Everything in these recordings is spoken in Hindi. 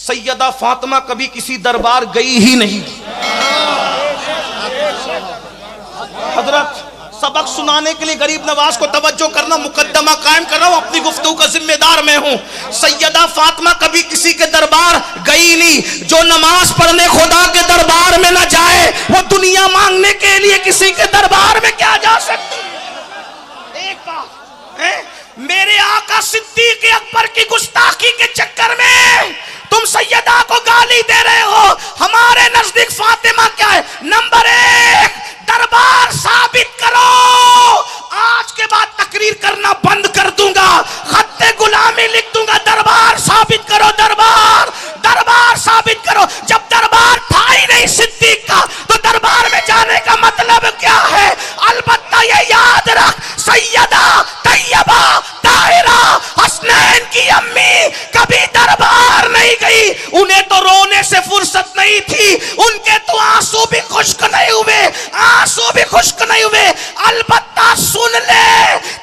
सैयदा फातिमा कभी किसी दरबार गई ही नहीं। हजरत सबक सुनाने के लिए गरीब नवाज को तवज्जो करना, मुकद्दमा कायम कर रहा हूं, अपनी गुफ्तगू का जिम्मेदार मैं हूं। सैयदा फातिमा कभी किसी के दरबार गई नहीं। जो नमाज पढ़ने खुदा के दरबार में ना जाए वो दुनिया मांगने के लिए किसी के दरबार में क्या जा सकती। एक बात है, मेरे आका सिद्दीक अकबर की गुस्ताखी के चक्कर में तुम सैयदा को गाली दे रहे हो। हमारे नजदीक फातिमा क्या है? नंबर 1 दरबार साबित करो। आज के बाद तकरीर करना बंद कर दूंगा, खत्ते गुलामी लिख दूंगा। दरबार साबित करो, दरबार साबित करो। जब दरबार था ही नहीं सिद्दीक का तो दरबार में जाने का मतलब क्या है? अलबत्ता ये याद रख, सैयदा तैयबा ताहिरा हसनैन की अम्मी कभी दरबार नहीं गई। उन्हें तो रोने से फुर्सत नहीं थी, उनके तो आंसू भी खुश्क नहीं हुए, अलबत्ता सुन ले,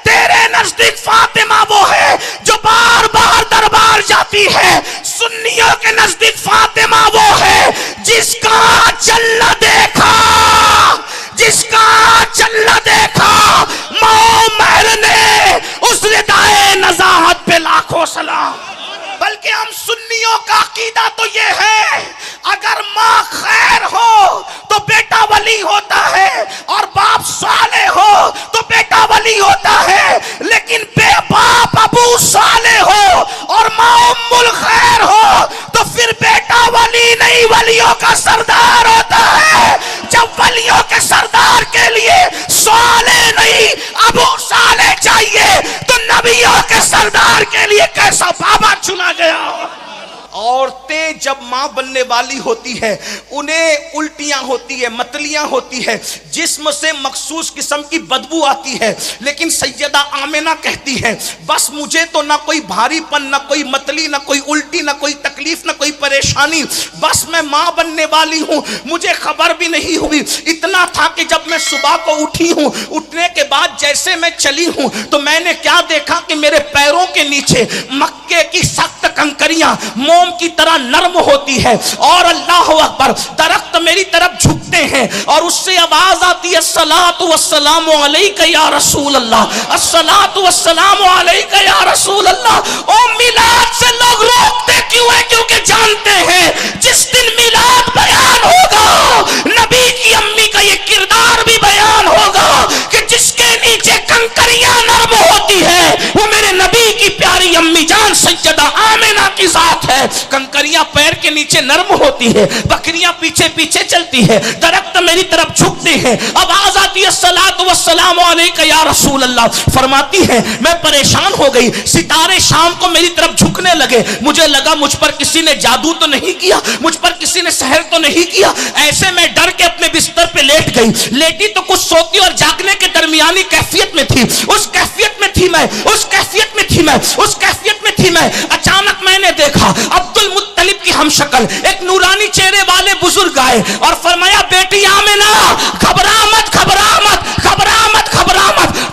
तेरे नजदीक फातिमा वो है जो बार बार दरबार जाती है। सुन्नियों के नजदीक फातिमा वो है जिसका चल्ला देखा मोहम्मद ने उस रिदाए नज़ाहत पे लाखों सलाम। बल्कि हम सुन्नियों का अकीदा तो ये है, अगर माँ खैर हो तो बेटा वली होता है, और बाप साले हो तो बेटा वली होता है। लेकिन बेबाप अबू साले हो और माँ उम्मुल खैर हो तो फिर बेटा वली नहीं, वलियों का सरदार होता है। जब वलियों के सरदार के लिए साले नहीं अबू साले चाहिए तो नबियों के सरदार के लिए कैसा बाबा चुना गया। औरतें जब मां बनने वाली होती है उन्हें उल्टियां होती है, मतलियां होती है, जिस्म से मखसूस किस्म की बदबू आती है। लेकिन सैयदा आमिना कहती है बस मुझे तो ना कोई भारीपन, ना कोई मतली, ना कोई उल्टी, ना कोई तकलीफ, ना कोई परेशानी, बस मैं मां बनने वाली हूं, मुझे खबर भी नहीं हुई। इतना था कि जब मैं सुबह को उठी हूं, उठने के बाद जैसे मैं चली हूं तो मैंने क्या देखा कि मेरे पैरों के नीचे मक्के की सख्त कंकरियां मोम की तरह नरम होती है, और अल्लाह अकबर दरख्त मेरी तरफ झुकते हैं और उससे आवाज आती है अस्सलातु वस्सलामु अलैका या रसूल अल्लाह, अस्सलातु वस्सलामु अलैका या रसूल अल्लाह। ओ मिलाद से लोग रोकते क्यों है? क्योंकि जानते हैं जिस दिन मिलाद बयान होगा नबी की अम्मी का ये किरदार भी बयान होगा कि जिसके नीचे कंकरियां नरम होती है वो मेरे नबी की प्यारी अम्मी जान सैयदा आमिना की जात है। कंकरियां पैर के नीचे नरम होती है, बकरियां पीछे पीछे चलती है, दरख्त मेरी तरफ झुकते हैं, आवाज आती है सलात व सलाम अलैका या रसूल अल्लाह। फरमाती है मैं परेशान हो गई, सितारे शाम को मेरी तरफ झुकने लगे, मुझे लगा मुझ पर किसी ने जादू तो नहीं किया, मुझ पर किसी ने सहर तो नहीं किया। ऐसे में डर के अपने बिस्तर पे लेट गई। लेटी तो कुछ सोती और जागने के दरमियानी कैफियत में थी, उस कैफियत में थी मैं। अचानक मैंने देखा अब्दुल मुत्तलिब की हमशक्ल एक नूरानी चेहरे वाले बुजुर्ग आए और फरमाया बेटी आमिना घबरा मत,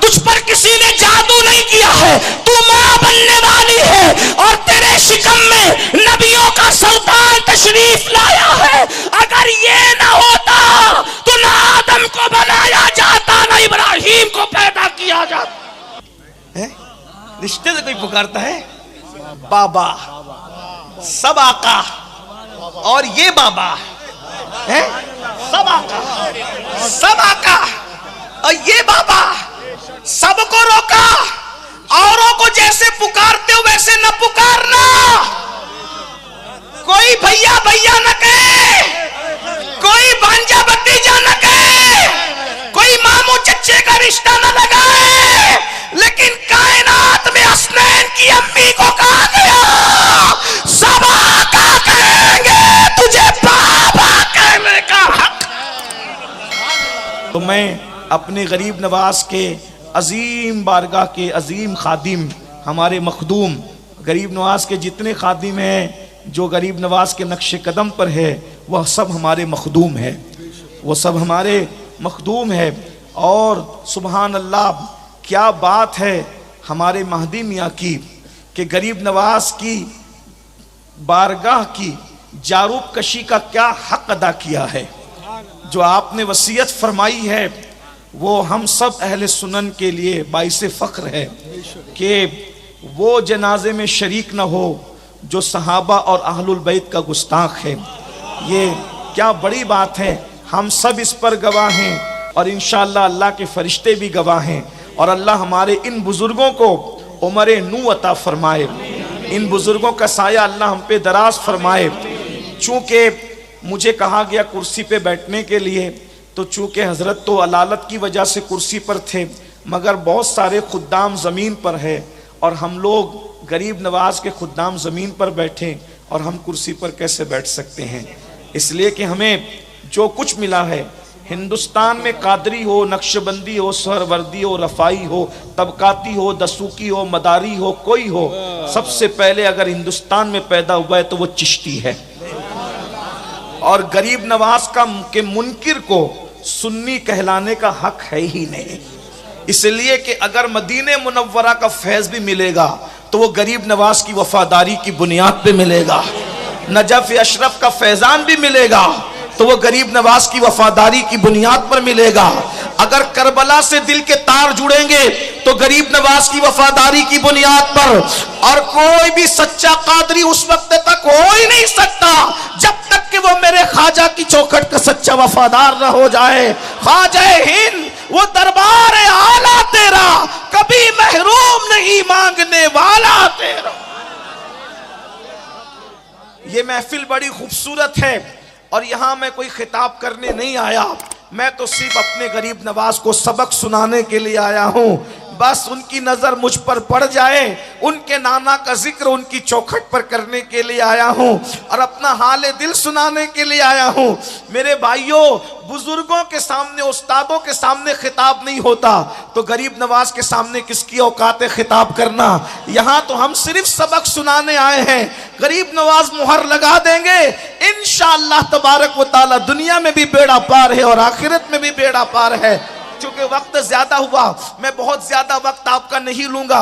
तुझ पर किसी ने जादू नहीं किया है, तू मां बनने वाली है और तेरे शिकम में नबियों का सुल्तान तशरीफ लाया है। अगर ये ना होता तो ना आदम को बनाया जाता, ना इब्राहिम को पैदा किया जाता। रिश्ते से कोई पुकारता है बाबा, सब आका, और ये बाबा है सब आका और ये बाबा। सबको रोका, औरों को जैसे पुकारते हो वैसे न पुकारना। कोई भैया भैया न कहे, कोई भांजा भतीजा न कहे, कोई मामू चच्चे का रिश्ता न लगाए, लेकिन कायनात में हसनैन की अम्मी को कहा गया सब आका कहेंगे, तुझे बाबा कहने का हक। तो मैं अपने गरीब नवाज के अजीम बारगाह के अजीम खादिम, हमारे मखदूम गरीब नवाज के जितने खादिम हैं जो गरीब नवाज के नक्शे कदम पर है वह सब हमारे मखदूम है, वो सब हमारे मखदूम है। और सुबहान अल्लाह, क्या बात है हमारे महदी मियाँ की कि गरीब नवाज की बारगाह की जारूब कशी का क्या हक अदा किया है। जो आपने वसीयत फरमाई है वो हम सब अहले सुनन के लिए बाइसे फ़ख्र है कि वो जनाजे में शरीक न हो जो सहाबा और अहलुल बैत का गुस्ताख है। ये क्या बड़ी बात है। हम सब इस पर गवाह हैं और इंशाअल्लाह अल्लाह के फरिश्ते भी गवाह हैं। और अल्लाह हमारे इन बुजुर्गों को उम्र नू अता फरमाए, इन बुजुर्गों का साया अल्लाह हम पे दराज फरमाए। चूँकि मुझे कहा गया कुर्सी पे बैठने के लिए, तो चूँकि हज़रत तो अलालत की वजह से कुर्सी पर थे, मगर बहुत सारे खुद्दाम ज़मीन पर है और हम लोग गरीब नवाज के खुद्दाम ज़मीन पर बैठे और हम कुर्सी पर कैसे बैठ सकते हैं। इसलिए कि हमें जो कुछ मिला है हिंदुस्तान में, कादरी हो, नक्शबंदी हो, सहरवर्दी हो, रफ़ाई हो, तबकाती हो, दसूकी हो, मदारी हो, कोई हो, सबसे पहले अगर हिंदुस्तान में पैदा हुआ है तो वो चिश्ती है। और गरीब नवाज का के मुनकिर को सुन्नी कहलाने का हक है ही नहीं। इसलिए कि अगर मदीने मुनव्वरा का फैज़ भी मिलेगा तो वो गरीब नवाज की वफादारी की बुनियाद पे मिलेगा। नजफ अशरफ का फैज़ान भी मिलेगा तो वो गरीब नवाज की वफादारी की बुनियाद पर मिलेगा। अगर करबला से दिल के तार जुड़ेंगे तो गरीब नवाज की वफादारी की बुनियाद पर। और कोई भी सच्चा कादरी उस वक्त तक हो ही नहीं सकता जब तक कि वो मेरे ख्वाजा की चौखट का सच्चा वफादार न हो जाए। ख्वाजा हिंद वो दरबार आला तेरा, कभी महरूम नहीं मांगने वाला तेरा। ये महफिल बड़ी खूबसूरत है और यहां मैं कोई खिताब करने नहीं आया, मैं तो सिर्फ अपने गरीब नवाज को सबक सुनाने के लिए आया हूं। बस उनकी नजर मुझ पर पड़ जाए, उनके नाना का जिक्र उनकी चौखट पर करने के लिए आया हूं और अपना हाल दिल सुनाने के लिए आया हूं। मेरे भाइयों, बुजुर्गों के सामने, उस्तादों के सामने खिताब नहीं होता तो गरीब नवाज के सामने किसकी औकात है खिताब करना। यहां तो हम सिर्फ सबक सुनाने आए हैं। गरीब नवाज मुहर लगा देंगे इंशाअल्लाह तबारक व तआला, दुनिया में भी बेड़ा पार है और आखिरत में भी बेड़ा पार है। चूंकि वक्त ज्यादा हुआ, मैं बहुत ज्यादा वक्त आपका नहीं लूंगा,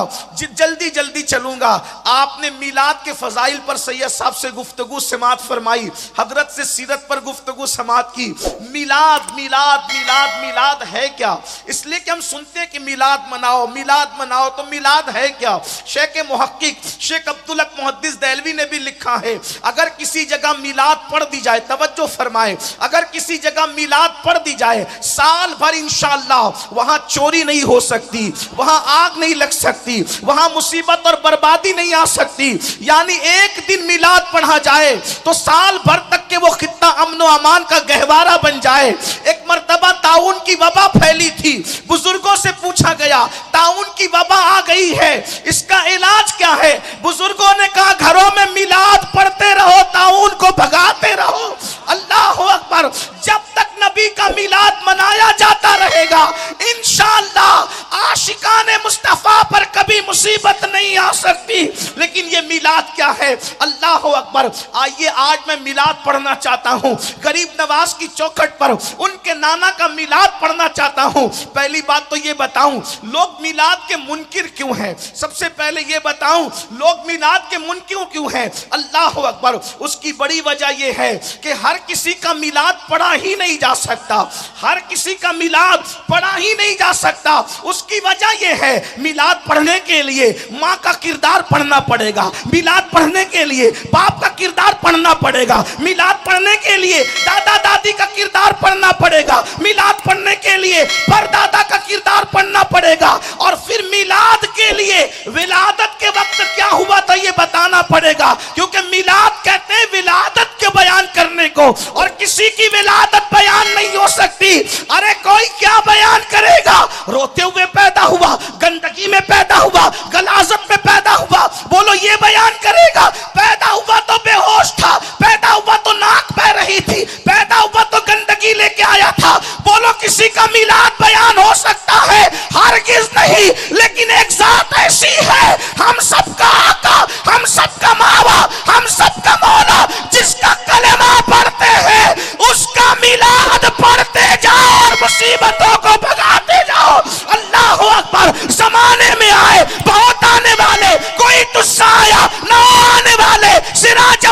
जल्दी जल्दी चलूंगा। आपने मिलाद के फजाइल पर सैयद साहब से गुफ्तगू समात फरमाई, हजरत से सीरत पर गुफ्तगू समात की। मिलाद मिलाद मिलाद मिलाद है क्या? इसलिए कि हम सुनते हैं कि मिलाद मनाओ, मिलाद मनाओ, तो मिलाद है क्या? शेख मुहक्किक शेख अब्दुल हक मुहद्दिस देहलवी ने भी लिखा है, अगर किसी जगह मिलाद पढ़ दी जाए, तवज्जो फरमाए, अगर किसी जगह मिलाद पढ़ दी जाए, साल भर इंशाअल्लाह वहां चोरी नहीं हो सकती, वहां आग नहीं लग सकती, वहां मुसीबत और बर्बादी नहीं आ सकती। यानी एक दिन मिलाद पढ़ा जाए तो साल भर तक के वो खित्ता अमन व अमान का गहवारा बन जाए। एक मर्तबा ताउन की वबा फैली थी, बुजुर्गों से पूछा गया ताउन की वबा आ गई है, इसका इलाज क्या है? बुजुर्गों ने कहा घरों में मिलाद पढ़ते रहो, ताउन को भगाते रहो। अल्लाह अकबर। जब तक नबी का मिलाद मनाया जाता रहेगा इंशाअल्लाह आशिकाने मुस्तफा पर कभी मुसीबत नहीं आ सकती। लेकिन ये मिलाद क्या है? अल्लाह अकबर। आइए आज मैं मिलाद पढ़ना चाहता हूँ, गरीब नवाज की चौखट पर उनके नाना का मिलाद पढ़ना चाहता हूँ। पहली बात तो ये बताऊं लोग मिलाद के मुनकिर क्यों हैं। सबसे पहले ये बताऊं लोग मिलाद के मुनकिर क्यों हैं। अल्लाह अकबर। उसकी बड़ी वजह यह है कि हर किसी का मिलाद पढ़ा ही नहीं जा सकता, हर किसी का मिलाद पढ़ा ही नहीं जा सकता। उसकी वजह यह है मिलाद पढ़ने के लिए माँ का किरदार पढ़ना पड़ेगा, मिलाद पढ़ने के लिए बाप का किरदार पढ़ना पड़ेगा, मिलाद पढ़ने के लिए दादा दादी का किरदार पढ़ना पड़ेगा, मिलाद पढ़ने के लिए परदादा का किरदार पढ़ना पड़ेगा, और फिर मिलाद के लिए विलादत के वक्त क्या हुआ था ये बताना पड़ेगा। क्योंकि मिलाद कहते हैं विलादत के बयान करने को, और किसी की विलादत बयान नहीं हो सकती। अरे कोई क्या बयान करेगा? रोते हुए पैदा हुआ, गंदगी में पैदा हुआ, गलाजत में पैदा हुआ, बोलो ये बयान करेगा? पैदा हुआ तो बेहोश था, पैदा हुआ तो नाक बह रही थी, पैदा हुआ तो गंदगी लेके आया था, बोलो किसी का मिलाद बयान हो सकता है? हरगिज़ नहीं। लेकिन एक जात ऐसी है, हम सबका आका, हम सबका मावा, हम सबका मौला, जिसका कलेमा पढ़ते हैं उसका मिलाद पढ़ते जाओ और मुसीबतों को भगाते जाओ। अल्लाह अकबर। जमाने में आए बहुत आने वाले, कोई तुस्सा आया ना आने वाले, सिराज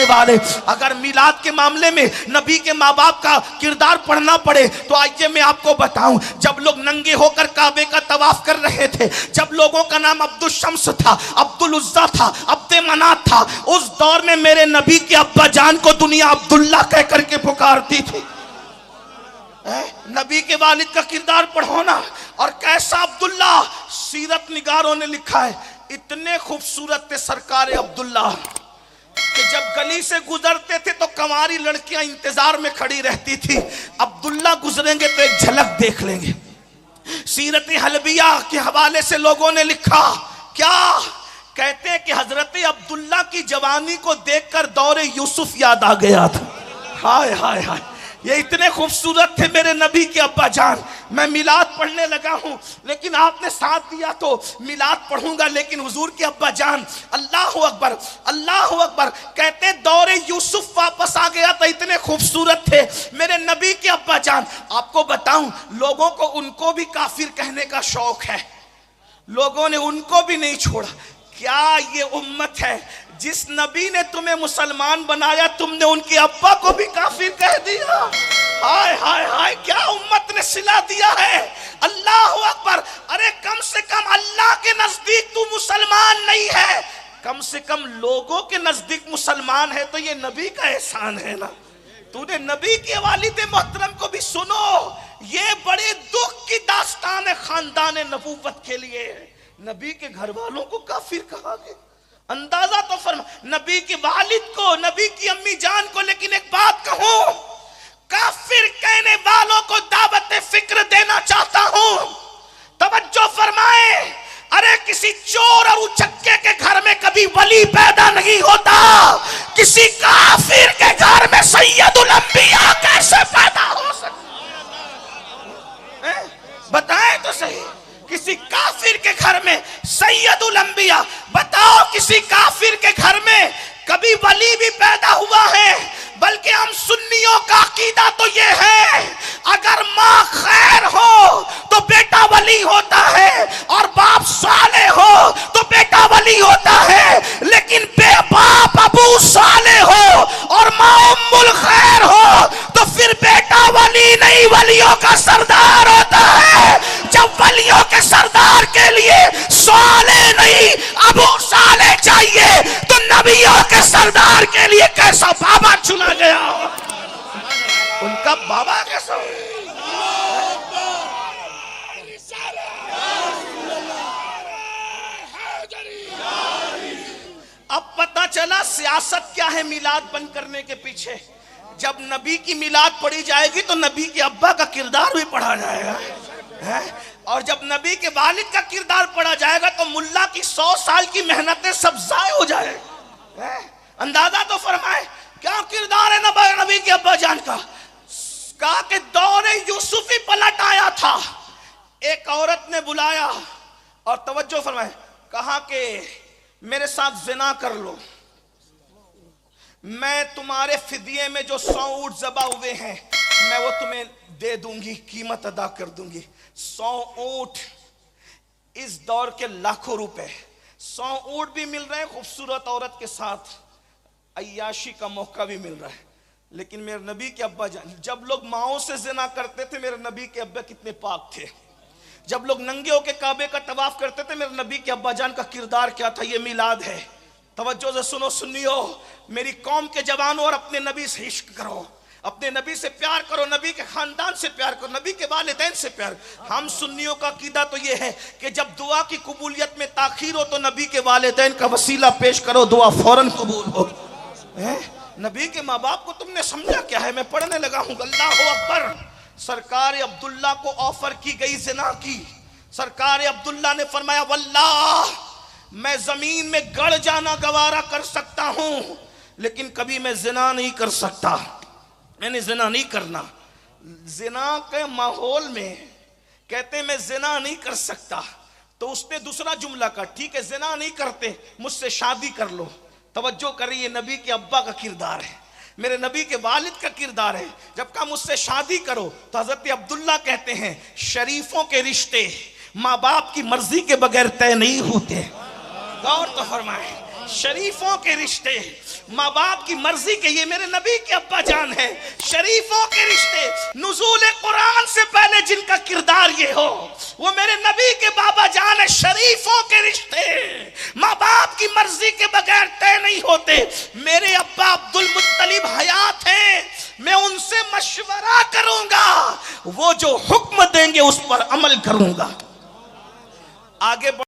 वाले, अगर मिलाद के मामले में नबी के माँ बाप का किरदार पढ़ना पड़े तो आइए मैं आपको बताऊं, जब लोग नंगे होकर काबे का तवाफ कर रहे थे, जब लोगों का नाम अब्दुल शम्स था, अब्दुल उज्जा था, अब्दे मनात था, उस दौर में मेरे नबी के अब्बा जान को दुनिया अब्दुल्ला कह करके पुकारती थी। नबी के वालिद का किरदार पढ़ो ना, और कैसा अब्दुल्ला। सीरत निगारों ने लिखा है इतने खूबसूरत थे सरकार अब्दुल्ला कि जब गली से गुजरते थे तो कंवारी लड़कियां इंतजार में खड़ी रहती थी, अब्दुल्ला गुजरेंगे तो एक झलक देख लेंगे। सीरत हलबिया के हवाले से लोगों ने लिखा, क्या कहते हैं कि हजरत अब्दुल्ला की जवानी को देखकर दौरे यूसुफ याद आ गया था। हाय हाय हाय, ये इतने खूबसूरत थे मेरे नबी के अब्बा जान। मैं मिलाद पढ़ने लगा हूं, लेकिन आपने साथ दिया तो मिलाद पढ़ूंगा, लेकिन हुजूर के अब्बा जान, अल्लाह अकबर अल्लाह अकबर, कहते दौरे यूसुफ वापस आ गया था, इतने खूबसूरत थे मेरे नबी के अब्बा जान। आपको बताऊं, लोगों को उनको भी काफिर कहने का शौक है, लोगों ने उनको भी नहीं छोड़ा। क्या ये उम्मत है जिस नबी ने तुम्हें मुसलमान बनाया, तुमने उनके अब्बा को भी काफिर कह दिया। हाय हाय हाय, क्या उम्मत ने सिला दिया है। अल्लाह अकबर। अरे कम से कम अल्लाह के नजदीक तू मुसलमान नहीं है, कम से कम लोगों के नजदीक मुसलमान है, तो ये नबी का एहसान है ना। तूने नबी के वालिद मोहतरम को भी सुनो, ये बड़े दुख की दास्तान है खानदान नबूवत के लिए। नबी के घर वालों को काफिर कहा गया, अंदाजा तो फरमा, नबी के वालिद को, नबी की अम्मी जान को। लेकिन एक बात कहूं, काफिर कहने वालों को दावत फिक्र देना चाहता हूं, तवज्जो फरमाए। अरे किसी चोर और उचक्के के घर में कभी वली पैदा नहीं होता, किसी काफिर के घर में सैयदुल अंबिया कैसे पैदा हो सकता? बताएं तो सही, किसी काफिर के घर में सैयदुल अंबिया, बताओ किसी काफिर के घर में कभी वली भी पैदा हुआ है? बल्कि हम सुन्नियों का अकीदा तो ये है, अगर माँ खैर हो तो बेटा वली होता है, और बाप साले हो तो बेटा वली होता है। लेकिन बेबाप अबू साले हो और माँ उम्मुल खैर हो तो फिर बेटा वली नहीं, वलियों का सरदार होता है। जब वलियों के सरदार के लिए साले नहीं अबू साले चाहिए, तो नबियों के सरदार के लिए कैसा बाबा चुना गया? उनका बाबा कैसा? अब पता चला सियासत क्या है मिलाद बंद करने के पीछे। जब नबी की मिलाद पढ़ी जाएगी तो नबी के अब्बा का किरदार भी पढ़ा जाएगा है? और जब नबी के वालिद का किरदार पढ़ा जाएगा तो मुल्ला की 100 साल की मेहनतें सब जाय हो जाएगी। अंदाजा तो फरमाए क्या किरदार है नबी के अब्बा जान का। कहा कि दौरे यूसुफ ही पलट आया था, एक औरत ने बुलाया और तवज्जो फरमाए, कहा कि मेरे साथ जिना कर लो, मैं तुम्हारे फिदिये में जो 100 ऊंट ज़बा हुए हैं मैं वो तुम्हें दे दूंगी, कीमत अदा कर दूंगी। 100 ऊंट इस दौर के लाखों रुपए, 100 ऊंट भी मिल रहे हैं, खूबसूरत औरत के साथ अय्याशी का मौका भी मिल रहा है। लेकिन मेरे नबी के अब्बा जान, जब लोग माओं से जिना करते थे, मेरे नबी के अब्बा कितने पाक थे। जब लोग नंगे होके काबे का तवाफ करते थे, मेरे नबी के अब्बा जान का किरदार क्या था। ये मिलाद है, तवज्जो से सुनो सुनियो, मेरी कौम के जवानों, और अपने नबी से इश्क करो, अपने नबी से प्यार करो, नबी के खानदान से प्यार करो, नबी के वालिदैन से प्यार। हम सुन्नियों का अकीदा तो ये है कि जब दुआ की कबूलियत में ताखीर हो तो नबी के वालिदैन का वसीला पेश करो, दुआ फौरन कबूल हो। नबी के माँ बाप को तुमने समझा क्या है? मैं पढ़ने लगा हूँ, अल्लाह अकबर। सरकार अब्दुल्ला को ऑफर की गई जिना की। सरकार अब्दुल्ला ने फरमाया, वल्लाह मैं जमीन में गड़ जाना गवारा कर सकता हूं, लेकिन कभी मैं जिना नहीं कर सकता, मैंने जिना नहीं करना। जिना के माहौल में कहते मैं जिना नहीं कर सकता, तो उसने दूसरा जुमला कहा, ठीक है जिना नहीं करते, मुझसे शादी कर लो। तवज्जो करिए, नबी के अब्बा का किरदार है, मेरे नबी के वालिद का किरदार है। जब कहा मुझसे शादी करो, तो हजरत अब्दुल्ला कहते हैं, शरीफों के रिश्ते माँ बाप की मर्जी के बगैर तय नहीं होते। गौर तो फरमाए, शरीफों के रिश्ते, माँ बाप की मर्जी के, ये मेरे नबी के अब्बा जान है। शरीफों के रिश्ते, नुज़ूल कुरान से पहले जिनका किरदार ये हो, वो मेरे नबी के बाबा जान है। शरीफों के रिश्ते माँ बाप की मर्जी के बगैर तय नहीं होते। मेरे अब्बा अब्दुल मुत्तलिब हयात हैं, मैं उनसे मशवरा करूंगा, वो जो हुक्म देंगे उस पर अमल करूंगा। आगे